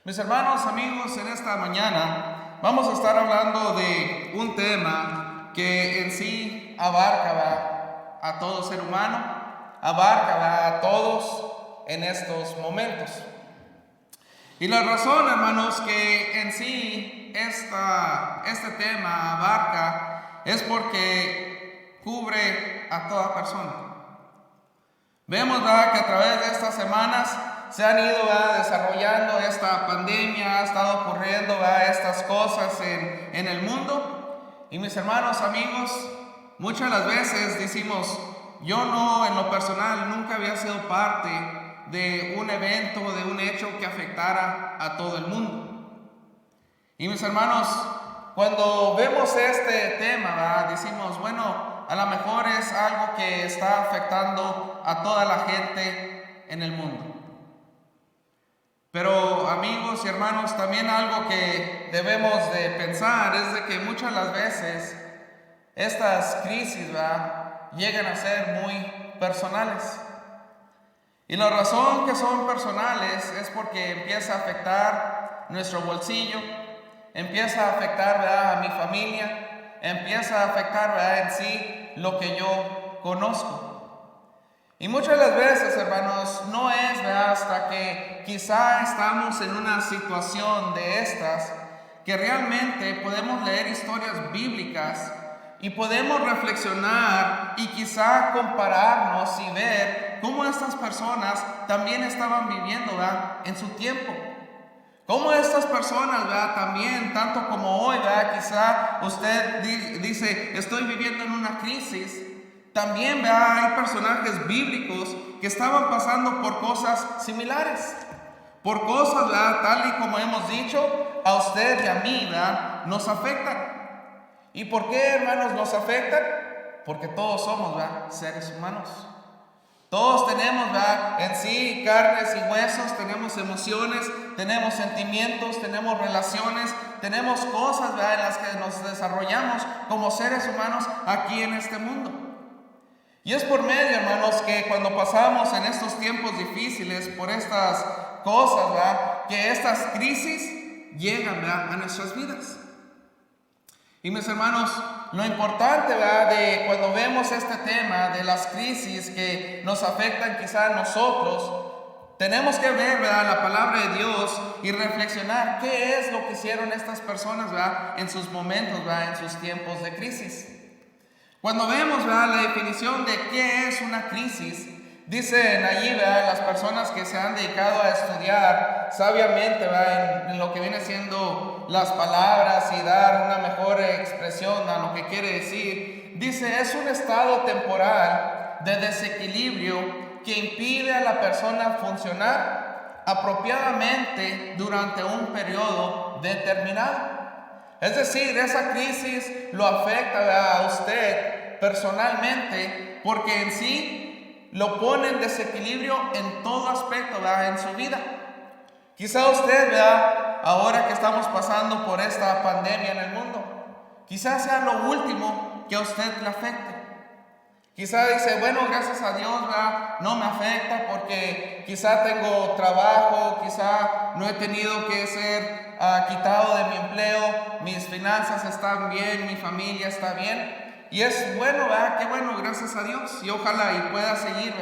Mis hermanos, amigos, en esta mañana vamos a estar hablando de un tema que en sí abarca a todo ser humano, abarca a todos en estos momentos. Y la razón, hermanos, que en sí este tema abarca es porque cubre a toda persona. Vemos que a través de estas semanas se han ido desarrollando esta pandemia, ha estado ocurriendo estas cosas en el mundo. Y mis hermanos, amigos, muchas las veces decimos, yo no, en lo personal, nunca había sido parte de un evento, de un hecho que afectara a todo el mundo. Y mis hermanos, cuando vemos este tema, decimos, bueno, a lo mejor es algo que está afectando a toda la gente en el mundo. Pero amigos y hermanos, también algo que debemos de pensar es de que muchas las veces estas crisis llegan a ser muy personales. Y la razón que son personales es porque empieza a afectar nuestro bolsillo, empieza a afectar a mi familia, empieza a afectar en sí lo que yo conozco. Y muchas de las veces, hermanos, no es hasta que quizá estamos en una situación de estas que realmente podemos leer historias bíblicas y podemos reflexionar y quizá compararnos y ver cómo estas personas también estaban viviendo en su tiempo. Cómo estas personas también, tanto como hoy, quizá usted dice, estoy viviendo en una crisis. También hay personajes bíblicos que estaban pasando por cosas similares, por cosas tal y como hemos dicho, a usted y a mí nos afectan. ¿Y por qué, hermanos, nos afectan? Porque todos somos seres humanos. Todos tenemos en sí carnes y huesos, tenemos emociones, tenemos sentimientos, tenemos relaciones, tenemos cosas en las que nos desarrollamos como seres humanos aquí en este mundo. Y es por medio, hermanos, que cuando pasamos en estos tiempos difíciles por estas cosas, que estas crisis llegan a nuestras vidas. Y mis hermanos, lo importante de cuando vemos este tema de las crisis que nos afectan quizá a nosotros, tenemos que ver la palabra de Dios y reflexionar qué es lo que hicieron estas personas en sus momentos, en sus tiempos de crisis. Cuando vemos la definición de qué es una crisis, dicen allí las personas que se han dedicado a estudiar sabiamente en lo que viene siendo las palabras y dar una mejor expresión a lo que quiere decir, dice es un estado temporal de desequilibrio que impide a la persona funcionar apropiadamente durante un periodo determinado. Es decir, esa crisis lo afecta a usted personalmente porque en sí lo pone en desequilibrio en todo aspecto en su vida. Quizá usted ahora que estamos pasando por esta pandemia en el mundo, quizá sea lo último que a usted le afecte. Quizá dice, bueno, gracias a Dios no me afecta porque quizá tengo trabajo, quizá no he tenido que ser quitado de mi empleo, mis finanzas están bien, mi familia está bien. Y es bueno, qué bueno, gracias a Dios. Y ojalá y pueda seguir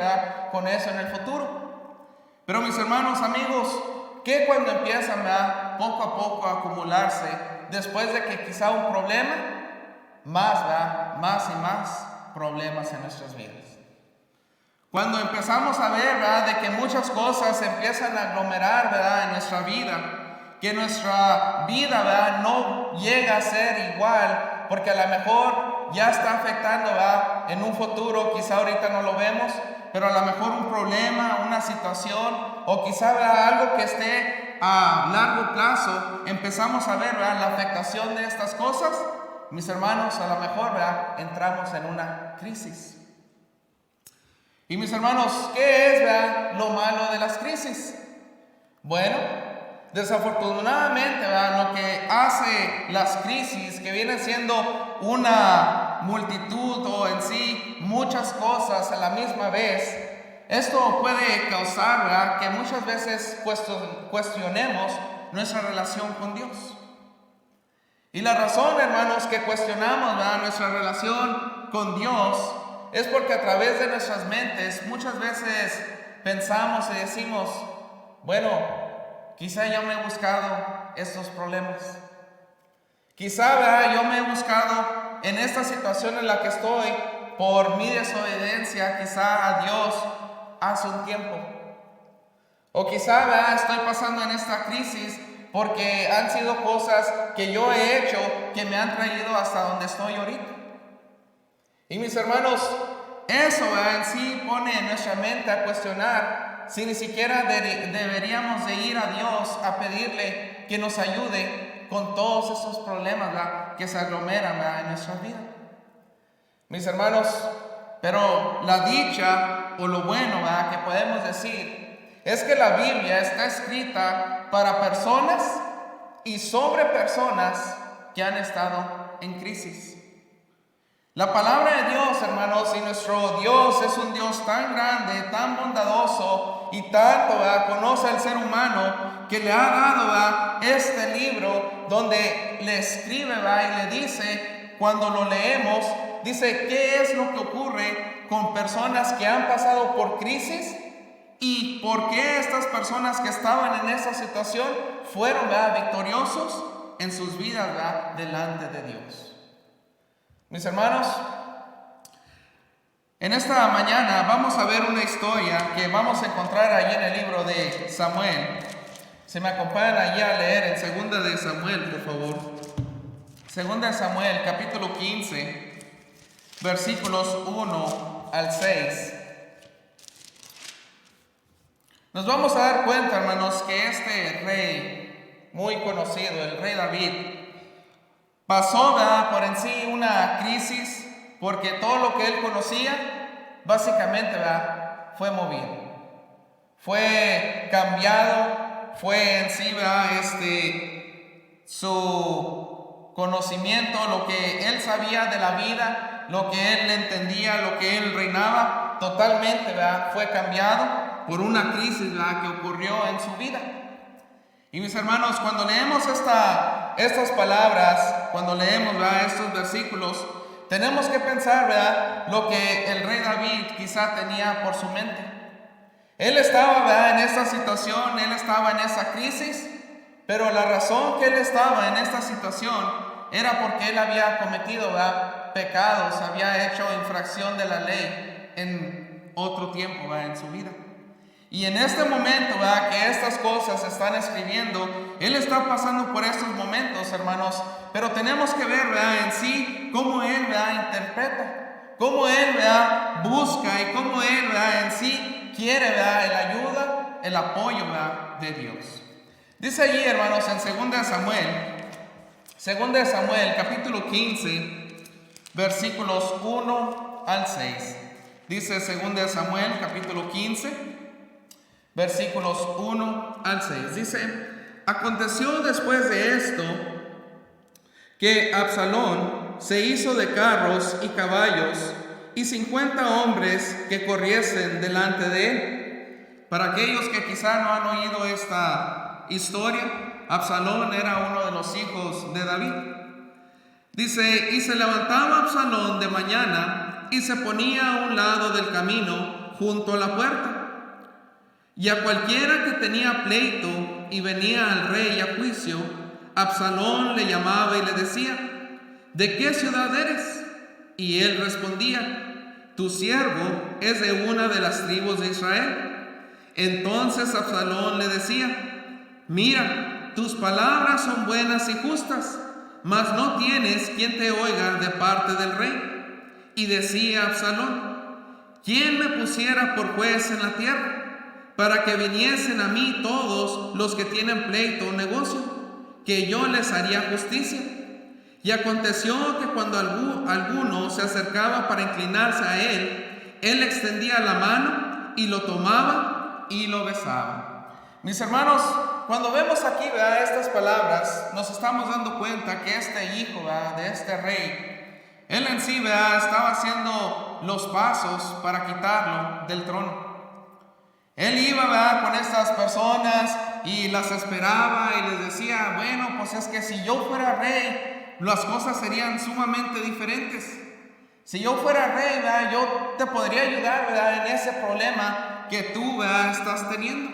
con eso en el futuro. Pero mis hermanos, amigos, ¿qué cuando empiezan poco a poco a acumularse después de que quizá un problema, más y más problemas en nuestras vidas? Cuando empezamos a ver de que muchas cosas se empiezan a aglomerar en nuestra vida, que nuestra vida no llega a ser igual, porque a lo mejor ya está afectando en un futuro, quizá ahorita no lo vemos, pero a lo mejor un problema, una situación, o quizá algo que esté a largo plazo, empezamos a ver la afectación de estas cosas. Mis hermanos, a lo mejor entramos en una crisis. Y mis hermanos, ¿qué es lo malo de las crisis? Bueno, desafortunadamente lo que hace las crisis, que vienen siendo una multitud o en sí muchas cosas a la misma vez, esto puede causar que muchas veces cuestionemos nuestra relación con Dios. Y la razón, hermanos, que cuestionamos, ¿verdad?, nuestra relación con Dios es porque a través de nuestras mentes muchas veces pensamos y decimos, bueno, quizá yo me he buscado estos problemas. Quizá, ¿verdad?, yo me he buscado en esta situación en la que estoy por mi desobediencia, quizá a Dios hace un tiempo. O quizá, ¿verdad?, estoy pasando en esta crisis porque han sido cosas que yo he hecho que me han traído hasta donde estoy ahorita. Y mis hermanos, eso, ¿verdad?, en sí pone en nuestra mente a cuestionar si ni siquiera deberíamos de ir a Dios a pedirle que nos ayude con todos esos problemas, ¿verdad?, que se aglomeran, ¿verdad?, en nuestra vida. Mis hermanos, pero la dicha o lo bueno, ¿verdad?, que podemos decir es que la Biblia está escrita para personas y sobre personas que han estado en crisis. La palabra de Dios, hermanos, y nuestro Dios es un Dios tan grande, tan bondadoso y tanto, ¿verdad?, conoce al ser humano que le ha dado, ¿verdad?, este libro donde le escribe, ¿verdad?, y le dice, cuando lo leemos, dice qué es lo que ocurre con personas que han pasado por crisis y por qué estas personas que estaban en esa situación fueron, ¿verdad?, victoriosos en sus vidas, ¿verdad?, delante de Dios. Mis hermanos, en esta mañana vamos a ver una historia que vamos a encontrar allí en el libro de Samuel. Se me acompañan allí a leer en Segunda de Samuel, por favor. Segunda de Samuel, capítulo 15, versículos 1 al 6. Nos vamos a dar cuenta, hermanos, que este rey muy conocido, el rey David, pasó, ¿verdad?, por en sí una crisis porque todo lo que él conocía, básicamente, ¿verdad?, fue movido, fue cambiado, fue en sí, ¿verdad?, su conocimiento, lo que él sabía de la vida, lo que él entendía, lo que él reinaba, totalmente, ¿verdad?, fue cambiado por una crisis, ¿verdad?, que ocurrió en su vida. Y mis hermanos, cuando leemos estas palabras, cuando leemos, ¿verdad?, estos versículos, tenemos que pensar, ¿verdad?, lo que el rey David quizá tenía por su mente. Él estaba, ¿verdad?, en esta situación, él estaba en esa crisis, pero la razón que él estaba en esta situación era porque él había cometido, ¿verdad?, pecados, había hecho infracción de la ley en otro tiempo, ¿verdad?, en su vida. Y en este momento, ¿verdad?, que estas cosas se están escribiendo, él está pasando por estos momentos, hermanos, pero tenemos que ver, ¿verdad?, en sí cómo él, ¿verdad?, interpreta, cómo él, ¿verdad?, busca y cómo él, ¿verdad?, en sí quiere, ¿verdad?, la ayuda, el apoyo, ¿verdad?, de Dios. Dice allí, hermanos, en 2 de Samuel, capítulo 15, versículos 1 al 6. Dice 2 de Samuel, capítulo 15, versículos 1 al 6. Dice, aconteció después de esto que Absalón se hizo de carros y caballos y 50 hombres que corriesen delante de él. Para aquellos que quizá no han oído esta historia, Absalón era uno de los hijos de David. Dice, y se levantaba Absalón de mañana y se ponía a un lado del camino junto a la puerta. Y a cualquiera que tenía pleito y venía al rey a juicio, Absalón le llamaba y le decía, ¿de qué ciudad eres? Y él respondía, tu siervo es de una de las tribus de Israel. Entonces Absalón le decía, mira, tus palabras son buenas y justas, mas no tienes quien te oiga de parte del rey. Y decía Absalón, ¿quién me pusiera por juez en la tierra, para que viniesen a mí todos los que tienen pleito o negocio, que yo les haría justicia? Y aconteció que cuando alguno se acercaba para inclinarse a él, él extendía la mano y lo tomaba y lo besaba. Mis hermanos, cuando vemos aquí, ¿verdad?, estas palabras, nos estamos dando cuenta que este hijo, ¿verdad?, de este rey, él en sí, ¿verdad?, estaba haciendo los pasos para quitarlo del trono. Él iba, ¿verdad?, con estas personas y las esperaba y les decía, bueno, pues es que si yo fuera rey, las cosas serían sumamente diferentes. Si yo fuera rey, ¿verdad?, yo te podría ayudar, ¿verdad?, en ese problema que tú, ¿verdad?, estás teniendo.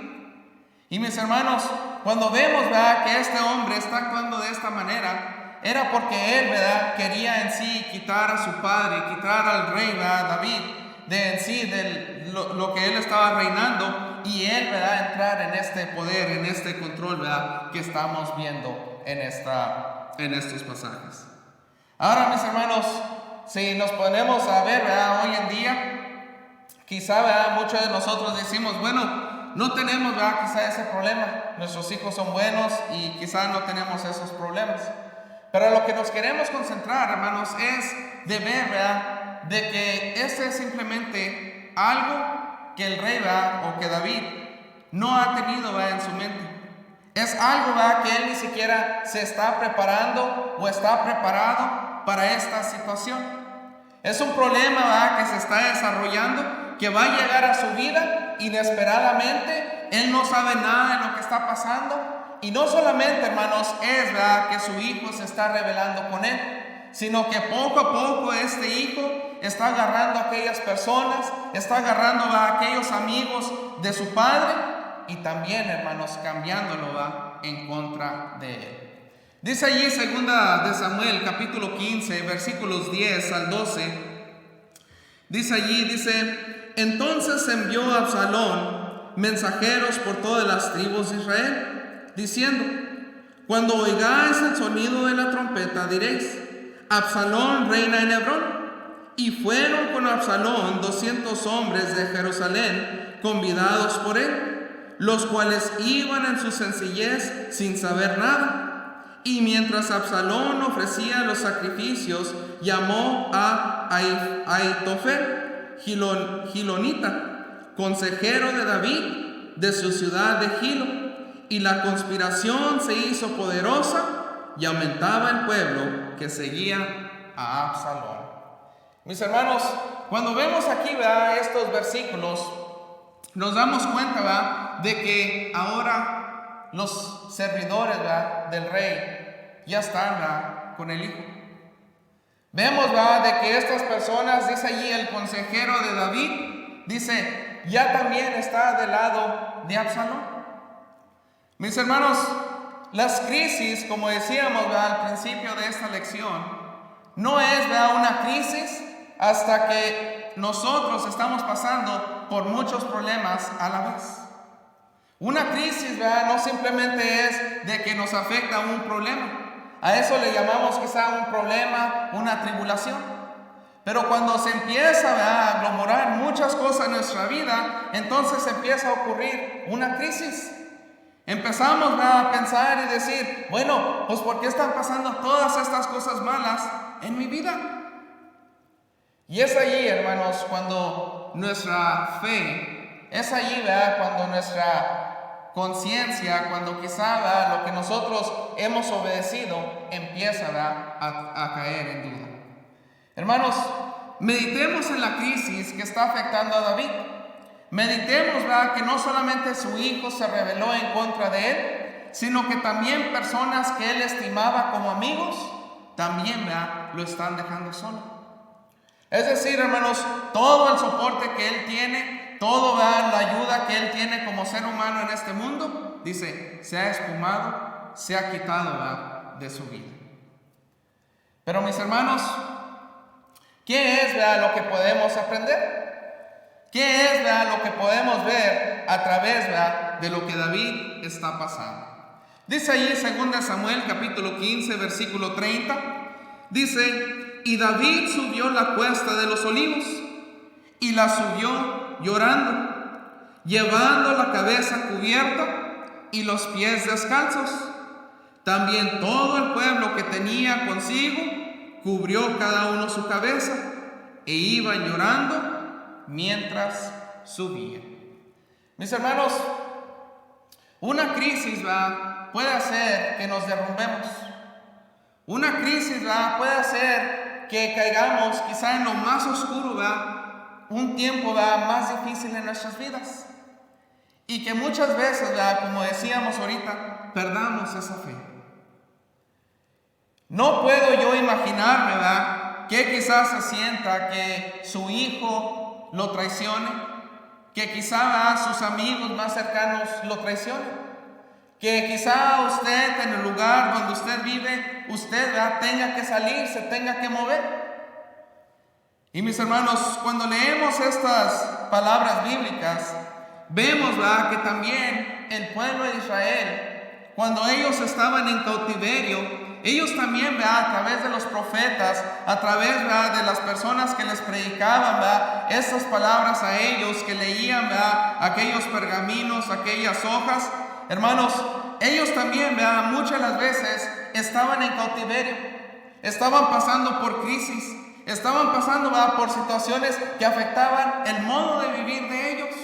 Y mis hermanos, cuando vemos, ¿verdad?, que este hombre está actuando de esta manera, era porque él, ¿verdad?, quería en sí quitar a su padre, quitar al rey, ¿verdad?, David, de en sí, de lo que él estaba reinando, y él, ¿verdad?, entrar en este poder, en este control, ¿verdad?, que estamos viendo en estos pasajes. Ahora, mis hermanos, si nos ponemos a ver, ¿verdad?, hoy en día, quizá, ¿verdad?, muchos de nosotros decimos, bueno, no tenemos, ¿verdad?, quizá ese problema. Nuestros hijos son buenos y quizá no tenemos esos problemas. Pero lo que nos queremos concentrar, hermanos, es de ver, ¿verdad?, de que este es simplemente algo que el rey, ¿verdad?, o que David no ha tenido, ¿verdad?, en su mente. Es algo, ¿verdad?, que él ni siquiera se está preparando o está preparado para esta situación. Es un problema, ¿verdad?, que se está desarrollando, que va a llegar a su vida inesperadamente. Él no sabe nada de lo que está pasando. Y no solamente, hermanos, es, ¿verdad?, que su hijo se está rebelando con él, sino que poco a poco este hijo está agarrando a aquellas personas, está agarrando a aquellos amigos de su padre y también, hermanos, cambiándolo, ¿verdad?, en contra de él. Dice allí 2 de Samuel, capítulo 15, versículos 10 al 12. Dice allí, entonces envió a Absalón mensajeros por todas las tribus de Israel, diciendo, cuando oigáis el sonido de la trompeta, diréis, Absalón reina en Hebrón. Y fueron con Absalón 200 hombres de Jerusalén, convidados por él, los cuales iban en su sencillez sin saber nada. Y mientras Absalón ofrecía los sacrificios, llamó a Ahitofel, gilonita, consejero de David, de su ciudad de Gilo, y la conspiración se hizo poderosa y aumentaba el pueblo que seguía a Absalón. Mis hermanos, cuando vemos aquí, ¿verdad?, estos versículos, nos damos cuenta, ¿verdad?, de que ahora los servidores, ¿verdad?, del rey ya están, ¿verdad?, con el hijo. Vemos, ¿verdad?, de que estas personas, dice allí el consejero de David, dice, ya también está del lado de Absalón. Mis hermanos, las crisis, como decíamos, ¿verdad?, al principio de esta lección, no es, ¿verdad?, una crisis hasta que nosotros estamos pasando por muchos problemas a la vez. Una crisis, ¿verdad?, no simplemente es de que nos afecta un problema. A eso le llamamos quizá un problema, una tribulación. Pero cuando se empieza, ¿verdad?, a aglomerar muchas cosas en nuestra vida, entonces empieza a ocurrir una crisis. Empezamos, ¿verdad?, a pensar y decir, bueno, pues ¿por qué están pasando todas estas cosas malas en mi vida? Y es allí, hermanos, cuando nuestra fe, es allí, ¿verdad?, cuando nuestra conciencia, cuando quizá, ¿verdad?, lo que nosotros hemos obedecido empieza, ¿verdad?, a caer en duda. Hermanos, meditemos en la crisis que está afectando a David. Meditemos, ¿verdad?, que no solamente su hijo se rebeló en contra de él, sino que también personas que él estimaba como amigos, también, ¿verdad?, lo están dejando solo. Es decir, hermanos, todo el soporte que él tiene, toda la ayuda que él tiene como ser humano en este mundo, dice, se ha esfumado, se ha quitado, ¿verdad?, de su vida. Pero mis hermanos, ¿qué es, ¿verdad?, lo que podemos aprender? ¿Qué es, ¿verdad?, lo que podemos ver a través, ¿verdad?, de lo que David está pasando? Dice allí 2 Samuel capítulo 15 versículo 30, dice, y David subió la cuesta de los olivos, y la subió llorando, llevando la cabeza cubierta y los pies descalzos. También todo el pueblo que tenía consigo cubrió cada uno su cabeza, e iban llorando mientras subían. Mis hermanos, una crisis, ¿verdad?, puede hacer que nos derrumbemos. Una crisis, ¿verdad?, puede hacer que caigamos quizá en lo más oscuro, ¿verdad?, un tiempo, ¿verdad?, más difícil en nuestras vidas. Y que muchas veces, ¿verdad?, como decíamos ahorita, perdamos esa fe. No puedo yo imaginar, ¿verdad?, que quizás se sienta que su hijo lo traicione, que quizá sus amigos más cercanos lo traicionen, que quizá usted en el lugar donde usted vive, usted, ¿verdad?, tenga que salir, se tenga que mover. Y mis hermanos, cuando leemos estas palabras bíblicas, vemos, ¿verdad?, que también el pueblo de Israel, cuando ellos estaban en cautiverio, ellos también, ¿verdad?, a través de los profetas, a través, ¿verdad?, de las personas que les predicaban, ¿verdad?, estas palabras a ellos, que leían, ¿verdad?, aquellos pergaminos, aquellas hojas, hermanos, ellos también, ¿verdad?, muchas de las veces estaban en cautiverio, estaban pasando por crisis, estaban pasando, ¿verdad?, por situaciones que afectaban el modo de vivir de ellos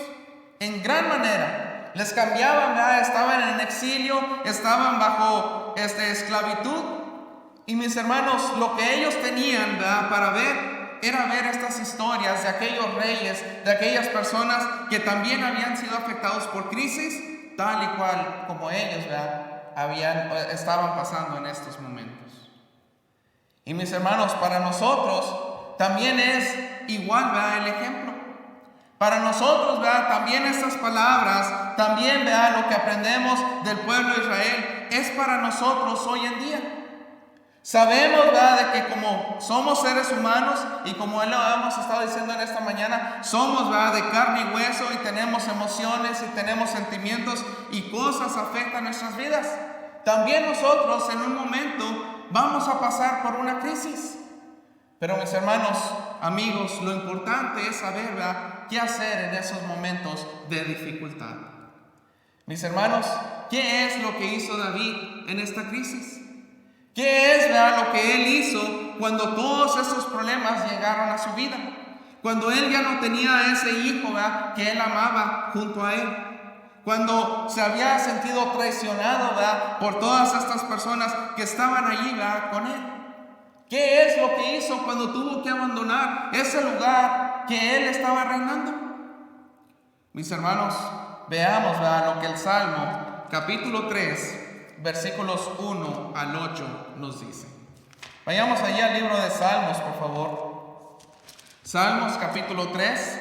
en gran manera. Les cambiaban, ¿verdad?, estaban en exilio, estaban bajo esclavitud. Y mis hermanos, lo que ellos tenían, ¿verdad?, para ver era ver estas historias de aquellos reyes, de aquellas personas que también habían sido afectados por crisis, tal y cual como ellos, ¿verdad?, estaban pasando en estos momentos. Y mis hermanos, para nosotros también es igual, ¿verdad?, el ejemplo. Para nosotros, ¿verdad?, también estas palabras, también, ¿verdad?, lo que aprendemos del pueblo de Israel es para nosotros hoy en día. Sabemos, ¿verdad?, de que como somos seres humanos y como lo hemos estado diciendo en esta mañana, somos, ¿verdad?, de carne y hueso y tenemos emociones y tenemos sentimientos y cosas afectan nuestras vidas. También nosotros en un momento vamos a pasar por una crisis. Pero mis hermanos, amigos, lo importante es saber, ¿verdad?, qué hacer en esos momentos de dificultad. Mis hermanos, ¿qué es lo que hizo David en esta crisis? ¿Qué es, ¿verdad?, lo que él hizo cuando todos esos problemas llegaron a su vida? Cuando él ya no tenía a ese hijo, ¿verdad?, que él amaba junto a él. Cuando se había sentido traicionado, ¿verdad?, por todas estas personas que estaban allí, ¿verdad?, con él. ¿Qué es lo que hizo cuando tuvo que abandonar ese lugar que él estaba reinando? Mis hermanos, veamos, ¿verdad?, lo que el Salmo capítulo 3, versículos 1 al 8 nos dice. Vayamos allí al libro de Salmos, por favor. Salmos capítulo 3.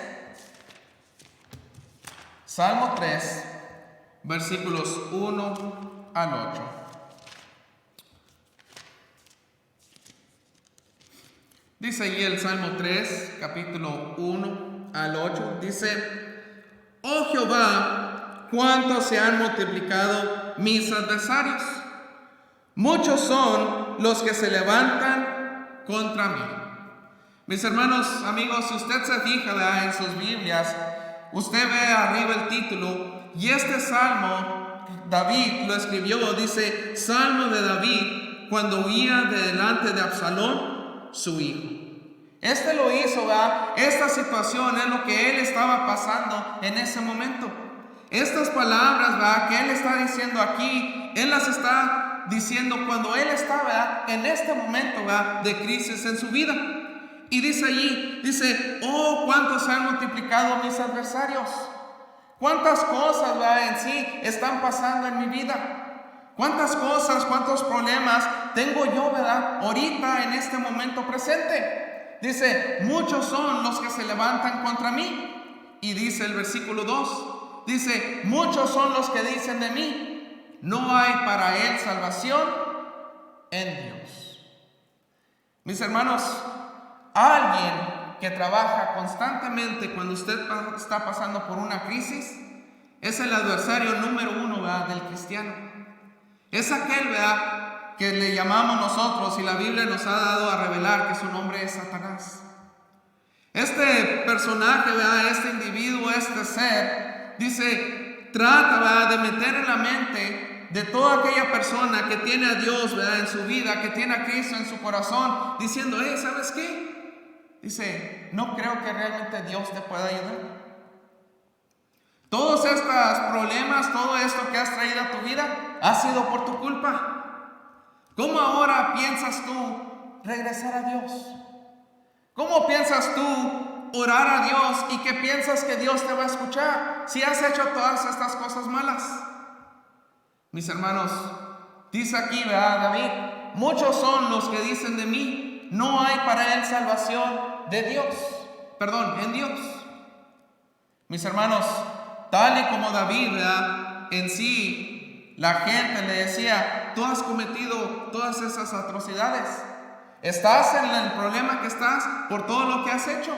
Salmo 3, versículos 1 al 8. Dice allí el Salmo 3, capítulo 1 al 8. Dice: Oh Jehová, cuánto se han multiplicado mis adversarios. Muchos son los que se levantan contra mí. Mis hermanos, amigos, si usted se fija, ¿verdad?, en sus Biblias, usted ve arriba el título, y este salmo David lo escribió, dice: Salmo de David cuando huía de delante de Absalón, su hijo. Este lo hizo, ¿verdad? Esta situación es lo que él estaba pasando en ese momento. Estas palabras, ¿verdad?, que él está diciendo aquí, él las está diciendo cuando él está, ¿verdad?, en este momento, ¿verdad?, de crisis en su vida. Y dice allí, dice: oh, cuántos se han multiplicado mis adversarios. Cuántas cosas, ¿verdad?, en sí están pasando en mi vida. Cuántas cosas, cuántos problemas tengo yo, ¿verdad?, ahorita en este momento presente. Dice: muchos son los que se levantan contra mí. Y dice el versículo 2, dice: muchos son los que dicen de mí, no hay para él salvación en Dios. Mis hermanos, alguien que trabaja constantemente cuando usted está pasando por una crisis es el adversario número uno, ¿verdad?, del cristiano. Es aquel, ¿verdad?, que le llamamos nosotros, y la Biblia nos ha dado a revelar que su nombre es Satanás. Este personaje, ¿verdad?, este individuo, este ser, dice, trata, ¿verdad?, de meter en la mente de toda aquella persona que tiene a Dios, ¿verdad?, en su vida, que tiene a Cristo en su corazón, diciendo: ¿sabes qué? Dice: no creo que realmente Dios te pueda ayudar. Todos estos problemas, todo esto que has traído a tu vida, ha sido por tu culpa. ¿Cómo ahora piensas tú regresar a Dios? ¿Cómo piensas tú orar a Dios y que piensas que Dios te va a escuchar si has hecho todas estas cosas malas? Mis hermanos, dice aquí, ¿verdad, David? Muchos son los que dicen de mí, no hay para él salvación en Dios. Mis hermanos, tal y como David, ¿verdad? En sí, la gente le decía, tú has cometido todas esas atrocidades. Estás en el problema que estás por todo lo que has hecho.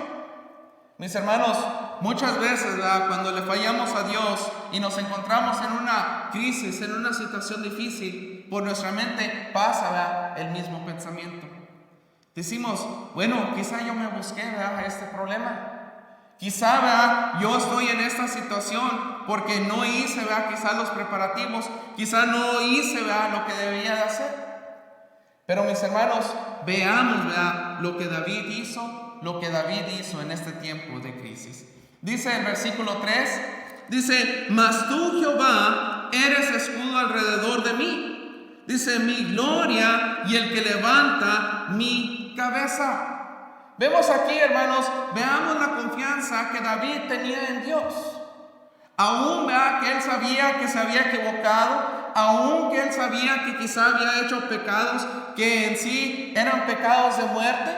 Mis hermanos, muchas veces, ¿verdad?, cuando le fallamos a Dios y nos encontramos en una crisis, en una situación difícil, por nuestra mente pasa, ¿verdad?, el mismo pensamiento. Decimos, bueno, quizá yo me busqué, ¿verdad?, este problema. Quizá, ¿verdad?, yo estoy en esta situación porque no hice, ¿verdad?, quizá los preparativos, quizá no hice, ¿verdad?, lo que debía de hacer. Pero mis hermanos, veamos, ¿verdad?, lo que David hizo en este tiempo de crisis. Dice el versículo 3, dice, mas tú, Jehová, eres escudo alrededor de mí. Dice, mi gloria y el que levanta mi cabeza. Vemos aquí, hermanos, veamos la confianza que David tenía en Dios. Aún, ¿verdad?, que él sabía que se había equivocado, aún que él sabía que quizá había hecho pecados que en sí eran pecados de muerte.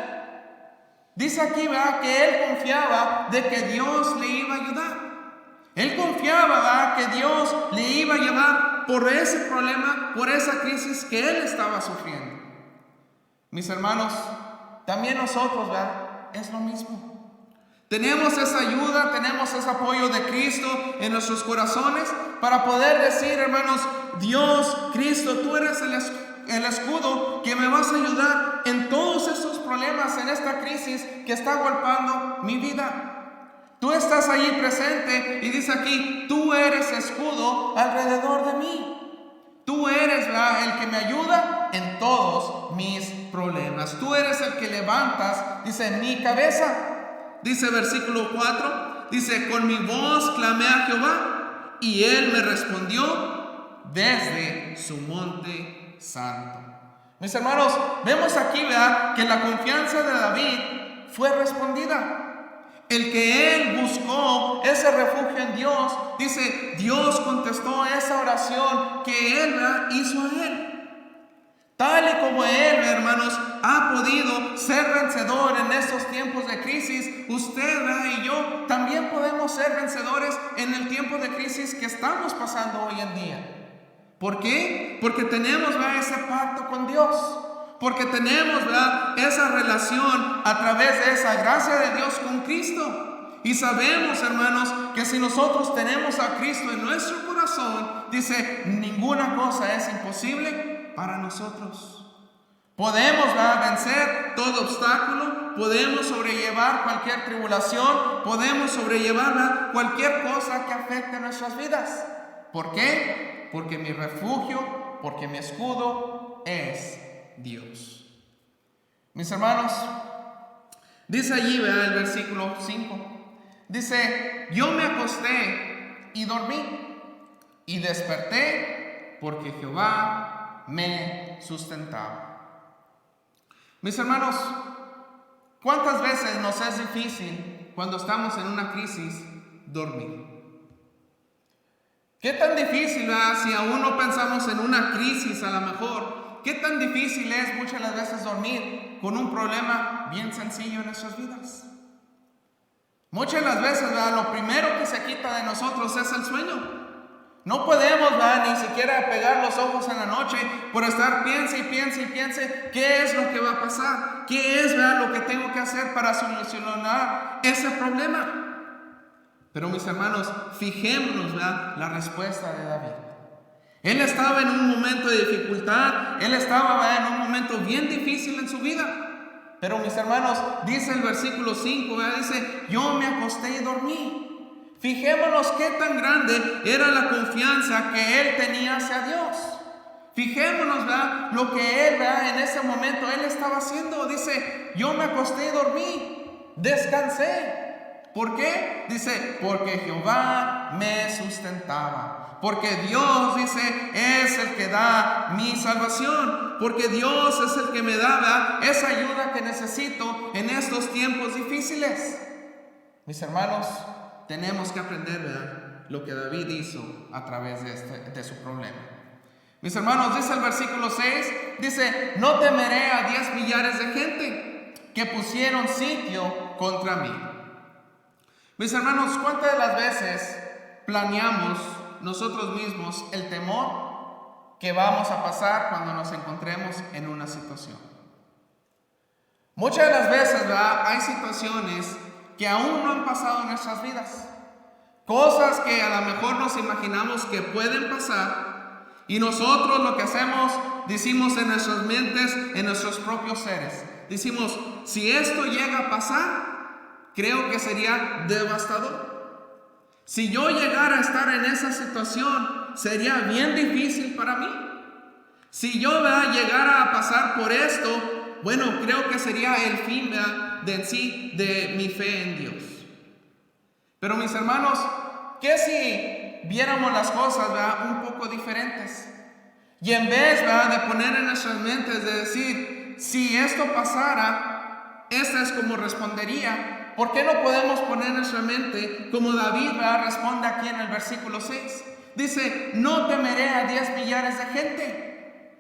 Dice aquí, ¿verdad?, que él confiaba de que Dios le iba a ayudar. Él confiaba, ¿verdad?, que Dios le iba a llevar por ese problema, por esa crisis que él estaba sufriendo. Mis hermanos, también nosotros, ¿verdad?, es lo mismo. Tenemos esa ayuda, tenemos ese apoyo de Cristo en nuestros corazones para poder decir, hermanos, Dios, Cristo, tú eres el escudo que me vas a ayudar en todos estos problemas, en esta crisis que está golpeando mi vida. Tú estás allí presente y dice aquí, tú eres escudo alrededor de mí. Tú eres, ¿verdad?, el que me ayuda en todos mis problemas. Tú eres el que levantas, dice, mi cabeza. Dice versículo 4, dice, con mi voz clamé a Jehová y él me respondió desde su monte santo. Mis hermanos, vemos aquí, ¿verdad?, que la confianza de David fue respondida. El que él buscó ese refugio en Dios, dice, Dios contestó esa oración que él, ¿verdad?, hizo a él. Tal y como él, hermanos, ha podido ser vencedor en estos tiempos de crisis, usted, ¿verdad?, y yo también podemos ser vencedores en el tiempo de crisis que estamos pasando hoy en día. ¿Por qué? Porque tenemos, ¿verdad?, ese pacto con Dios. Porque tenemos, ¿verdad?, esa relación a través de esa gracia de Dios con Cristo. Y sabemos, hermanos, que si nosotros tenemos a Cristo en nuestro corazón, dice, ninguna cosa es imposible para nosotros. Podemos, ¿verdad?, vencer todo obstáculo, podemos sobrellevar cualquier tribulación, podemos sobrellevar, ¿verdad?, cualquier cosa que afecte nuestras vidas. ¿Por qué? Porque mi refugio, porque mi escudo es Dios. Mis hermanos, dice allí, ¿verdad?, el versículo 5, dice, yo me acosté y dormí y desperté porque Jehová me sustentaba. Mis hermanos, ¿cuántas veces nos es difícil cuando estamos en una crisis dormir? ¿Qué tan difícil, ¿verdad?, si aún no pensamos en una crisis a lo mejor? ¿Qué tan difícil es muchas las veces dormir con un problema bien sencillo en nuestras vidas? Muchas las veces, ¿verdad?, lo primero que se quita de nosotros es el sueño. No podemos, ¿verdad?, ni siquiera pegar los ojos en la noche por estar piense y piense y piense qué es lo que va a pasar, qué es, ¿verdad?, lo que tengo que hacer para solucionar ese problema. Pero mis hermanos, fijémonos, ¿verdad?, la respuesta de David. Él estaba en un momento de dificultad, él estaba, ¿verdad?, en un momento bien difícil en su vida. Pero mis hermanos, dice el versículo 5, ¿verdad?, dice, yo me acosté y dormí. Fijémonos qué tan grande era la confianza que él tenía hacia Dios. Fijémonos, ¿verdad?, lo que él, ¿verdad?, en ese momento él estaba haciendo. Dice, yo me acosté y dormí, descansé. ¿Por qué? Dice, porque Jehová me sustentaba. Porque Dios, dice, es el que da mi salvación. Porque Dios es el que me da, ¿verdad?, esa ayuda que necesito en estos tiempos difíciles. Mis hermanos, tenemos que aprender, ¿verdad?, lo que David hizo a través de su problema. Mis hermanos, dice el versículo 6, dice: no temeré a 10 millares de gente que pusieron sitio contra mí. Mis hermanos, ¿cuántas de las veces planeamos nosotros mismos el temor que vamos a pasar cuando nos encontremos en una situación? Muchas de las veces, ¿verdad?, hay situaciones que aún no han pasado en nuestras vidas. Cosas que a lo mejor nos imaginamos que pueden pasar, y nosotros lo que hacemos, decimos en nuestras mentes, en nuestros propios seres, decimos: si esto llega a pasar, creo que sería devastador. Si yo llegara a estar en esa situación, sería bien difícil para mí. Si yo llegara a pasar por esto, bueno, creo que sería el fin, ¿verdad?, de en sí de mi fe en Dios. Pero mis hermanos, ¿qué si viéramos las cosas, ¿verdad?, un poco diferentes? Y en vez, ¿verdad?, de poner en nuestras mentes, de decir: si esto pasara, esta es como respondería. ¿Por qué no podemos poner en nuestra mente como David, ¿verdad?, responde aquí en el versículo 6? Dice: no temeré a 10 millares de gente.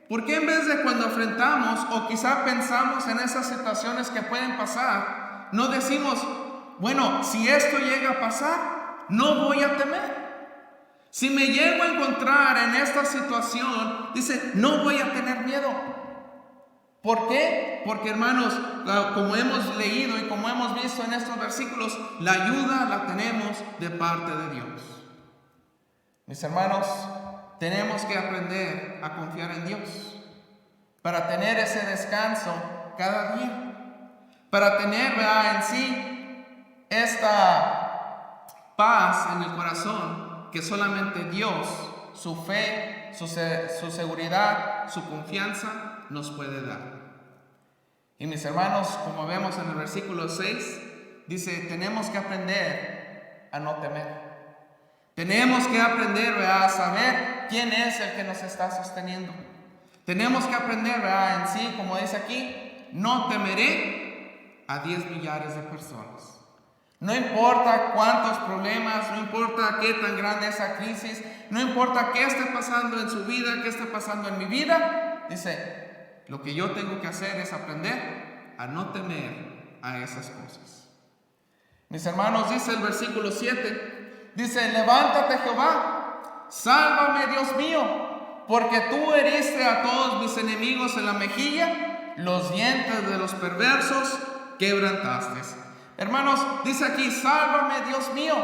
¿Por qué en vez de cuando enfrentamos o quizá pensamos en esas situaciones que pueden pasar, no decimos: bueno, si esto llega a pasar, no voy a temer? Si me llego a encontrar en esta situación, dice: no voy a tener miedo. ¿Por qué? Porque, hermanos, como hemos leído y como hemos visto en estos versículos, la ayuda la tenemos de parte de Dios. Mis hermanos, tenemos que aprender a confiar en Dios para tener ese descanso cada día, para tener, ¿verdad?, en sí esta paz en el corazón que solamente Dios, su fe, su seguridad, su confianza nos puede dar. Y mis hermanos, como vemos en el versículo 6, dice: tenemos que aprender a no temer. Tenemos que aprender, ¿verdad?, a saber quién es el que nos está sosteniendo. Tenemos que aprender, ¿verdad?, en sí, como dice aquí: no temeré a 10 millares de personas. No importa cuántos problemas, no importa qué tan grande esa crisis, no importa qué esté pasando en su vida, qué esté pasando en mi vida, dice: lo que yo tengo que hacer es aprender a no temer a esas cosas. Mis hermanos, dice el versículo 7, dice: levántate, Jehová, sálvame, Dios mío, porque tú heriste a todos mis enemigos en la mejilla, los dientes de los perversos quebrantaste. Hermanos, dice aquí: sálvame, Dios mío.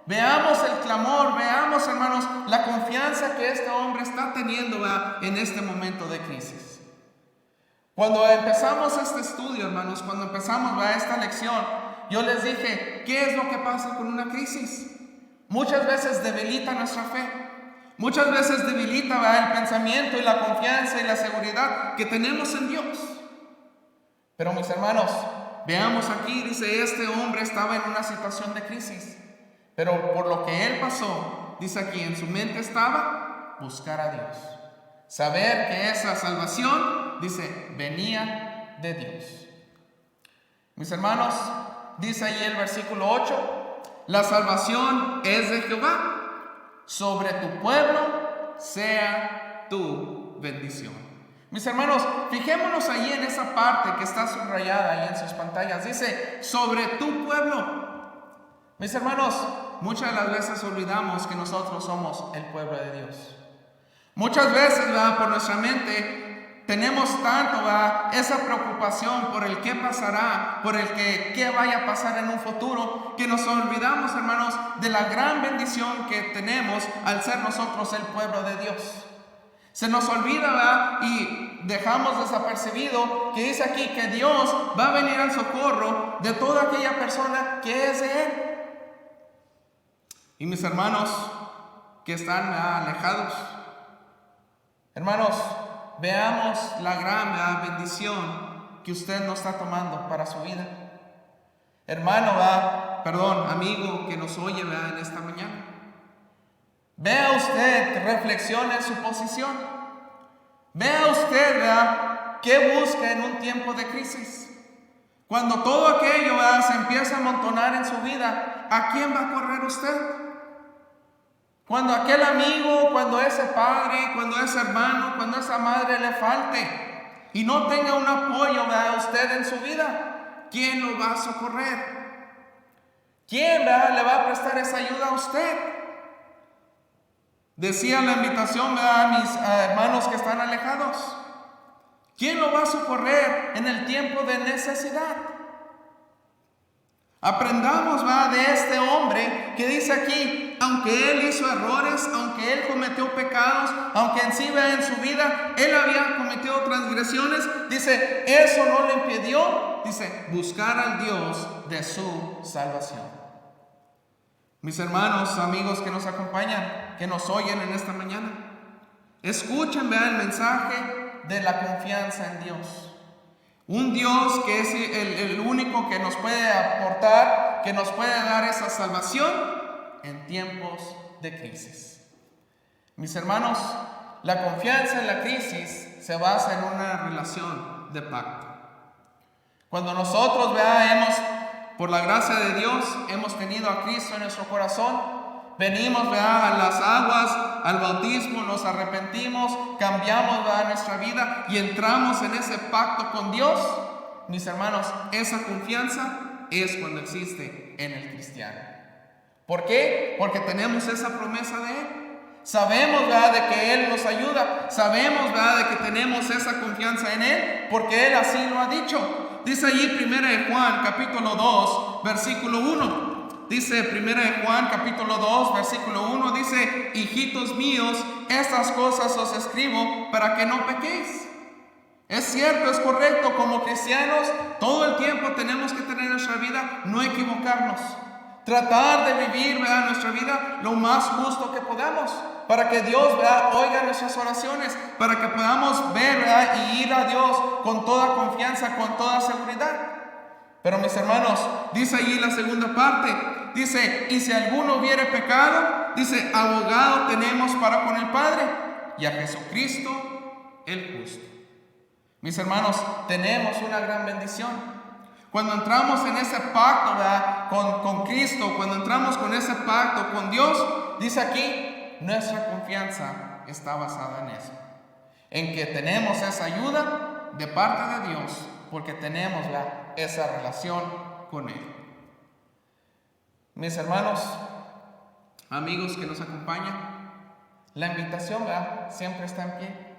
Veamos el clamor, veamos, hermanos, la confianza que este hombre está teniendo, ¿verdad?, en este momento de crisis. Cuando empezamos este estudio, hermanos, cuando empezamos, ¿verdad?, esta lección, yo les dije: ¿qué es lo que pasa con una crisis? Muchas veces debilita nuestra fe. Muchas veces debilita, ¿verdad?, el pensamiento y la confianza y la seguridad que tenemos en Dios. Pero mis hermanos, veamos aquí, dice: este hombre estaba en una situación de crisis, pero por lo que él pasó, dice aquí, en su mente estaba buscar a Dios, saber que esa salvación, dice, venía de Dios. Mis hermanos, dice ahí el versículo 8: la salvación es de Jehová, sobre tu pueblo sea tu bendición. Mis hermanos, fijémonos ahí en esa parte que está subrayada ahí en sus pantallas. Dice: sobre tu pueblo. Mis hermanos, muchas de las veces olvidamos que nosotros somos el pueblo de Dios. Muchas veces, ¿verdad?, por nuestra mente tenemos tanto, ¿verdad?, esa preocupación por el qué pasará, por el qué vaya a pasar en un futuro, que nos olvidamos, hermanos, de la gran bendición que tenemos al ser nosotros el pueblo de Dios. Se nos olvida, ¿verdad?, y dejamos desapercibido que dice aquí que Dios va a venir al socorro de toda aquella persona que es de Él. Y mis hermanos que están alejados, hermanos, veamos la gran bendición que usted no está tomando para su vida. Hermano, amigo que nos oye, en esta mañana. Vea usted, reflexione en su posición. Vea usted, qué busca en un tiempo de crisis. Cuando todo aquello, ¿verdad?, se empieza a amontonar en su vida, ¿a quién va a correr usted? Cuando aquel amigo, cuando ese padre, cuando ese hermano, cuando esa madre le falte y no tenga un apoyo, ¿verdad?, usted en su vida, ¿quién lo va a socorrer? ¿Quién, ¿verdad?, le va a prestar esa ayuda a usted? Decía la invitación, ¿verdad?, a mis hermanos que están alejados. ¿Quién lo va a socorrer en el tiempo de necesidad? Aprendamos, ¿verdad?, de este hombre que dice aquí, aunque él hizo errores, aunque él cometió pecados, aunque en sí, ¿verdad?, en su vida él había cometido transgresiones, dice, eso no le impidió, dice, buscar al Dios de su salvación. Mis hermanos, amigos que nos acompañan, que nos oyen en esta mañana, escuchen, ¿verdad?, el mensaje de la confianza en Dios. Un Dios que es el único que nos puede aportar, que nos puede dar esa salvación en tiempos de crisis. Mis hermanos, la confianza en la crisis se basa en una relación de pacto. Cuando nosotros, por la gracia de Dios, hemos tenido a Cristo en nuestro corazón, venimos, a las aguas, al bautismo, nos arrepentimos, cambiamos, nuestra vida y entramos en ese pacto con Dios. Mis hermanos, esa confianza es cuando existe en el cristiano. ¿Por qué? Porque tenemos esa promesa de Él. Sabemos, de que Él nos ayuda. Sabemos, de que tenemos esa confianza en Él, porque Él así lo ha dicho. Dice allí 1 Juan capítulo 2, versículo 1. Dice 1 Juan capítulo 2, versículo 1, dice, hijitos míos, estas cosas os escribo para que no pequéis. Es cierto, es correcto, como cristianos, todo el tiempo tenemos que tener en nuestra vida, no equivocarnos. Tratar de vivir, nuestra vida lo más justo que podamos, para que Dios, oiga nuestras oraciones, para que podamos ver, y ir a Dios con toda confianza, con toda seguridad. Pero mis hermanos, dice allí la segunda parte, dice, y si alguno hubiere pecado, dice, abogado tenemos para con el Padre, y a Jesucristo el justo. Mis hermanos, tenemos una gran bendición. Cuando entramos en ese pacto, con Cristo, cuando entramos con ese pacto con Dios, dice aquí, nuestra confianza está basada en eso. En que tenemos esa ayuda de parte de Dios, porque tenemos esa relación con Él. Mis hermanos, amigos que nos acompañan, la invitación siempre está en pie.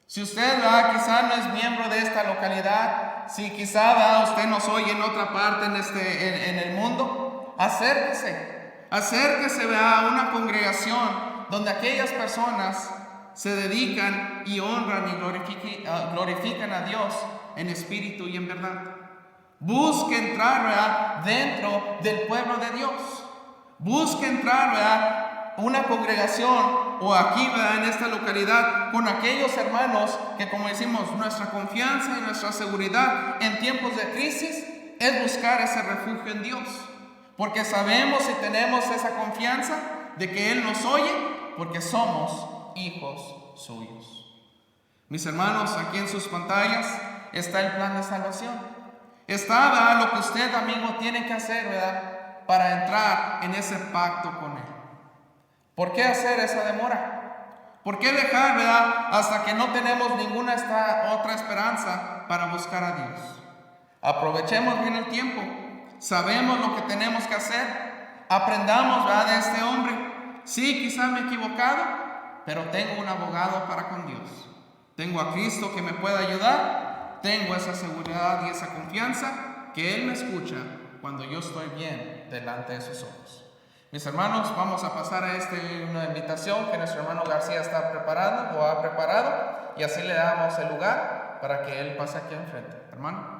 Si usted quizá no es miembro de esta localidad, si quizá usted nos oye en otra parte en el mundo, acérquese a una congregación donde aquellas personas se dedican y honran y glorifican a Dios en espíritu y en verdad. Busque entrar dentro del pueblo de Dios. Busque entrar una congregación o aquí en esta localidad con aquellos hermanos que, como decimos, nuestra confianza y nuestra seguridad en tiempos de crisis es buscar ese refugio en Dios. Porque sabemos y tenemos esa confianza de que Él nos oye porque somos hijos suyos. Mis hermanos, aquí en sus pantallas está el plan de salvación. Está lo que usted, amigo, tiene que hacer, para entrar en ese pacto con Él. ¿Por qué hacer esa demora? ¿Por qué dejar, hasta que no tenemos ninguna otra esperanza para buscar a Dios? Aprovechemos bien el tiempo. Sabemos lo que tenemos que hacer. Aprendamos, de este hombre. Sí, quizá me he equivocado, pero tengo un abogado para con Dios. Tengo a Cristo que me puede ayudar. Tengo esa seguridad y esa confianza que Él me escucha cuando yo estoy bien delante de sus ojos. Mis hermanos, vamos a pasar a una invitación que nuestro hermano García está preparando o ha preparado, y así le damos el lugar para que él pase aquí enfrente. Hermano.